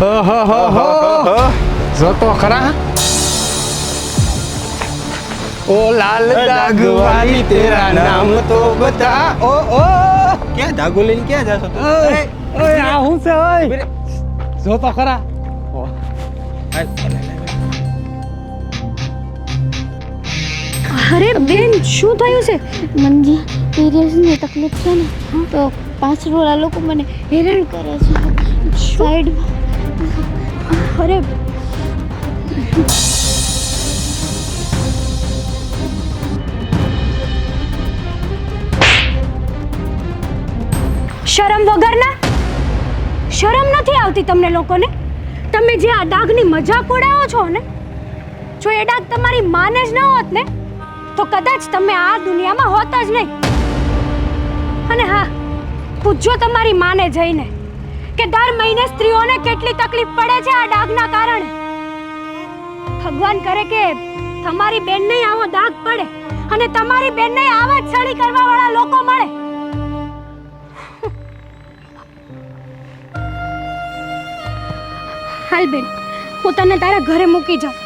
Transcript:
ઓહો જો તો ખરા ओ लाल दाग वाली तेरा नाम तो बता ओ ओ ક્યાં ધાગો લઈને ક્યાં જાશો તું? ओए ओए आ હું છે ઓય જો તો ખરા અરે બેન શું થયું છે? મંજી પીરિયડ્સની તકલીફ છે ને તો પાછળવાળા લોકો મને હેરાન કરે છે સાઈડમાં. અરે શરમ વગરના શરમ નથી આવતી તમને લોકોને? તમે જે આ ડાઘની મજાક ઉડાવો છો ને, જો એ ડાઘ તમારી માને જ ન હોત ને તો કદાચ તમે આ દુનિયામાં હોત જ નહીં. અને હા, પૂછજો તમારી માને જઈને કે દર મહિને સ્ત્રીઓને કેટલી તકલીફ પડે છે આ ડાઘના કારણે. ભગવાન કરે કે તમારી બેનને આવો ડાઘ પડે અને તમારી બેનને આવા જ છળી કરવા વાળા લોકો મળે. હાલ બેન, હું તને તારા ઘરે મૂકી જાઉં.